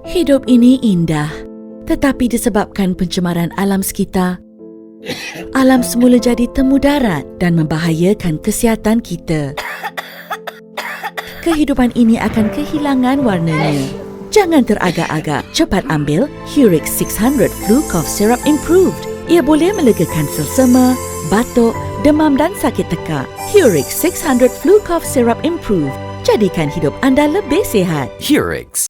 Hidup ini indah, tetapi disebabkan pencemaran alam sekitar, alam semula jadi temu darat dan membahayakan kesihatan kita. Kehidupan ini akan kehilangan warnanya. Jangan teragak-agak, cepat ambil Hurix 600 Flu Cough Syrup Improved. Ia boleh melegakan selsema, batuk, demam dan sakit tekak. Hurix 600 Flu Cough Syrup Improved. Jadikan hidup anda lebih sihat. Hurix.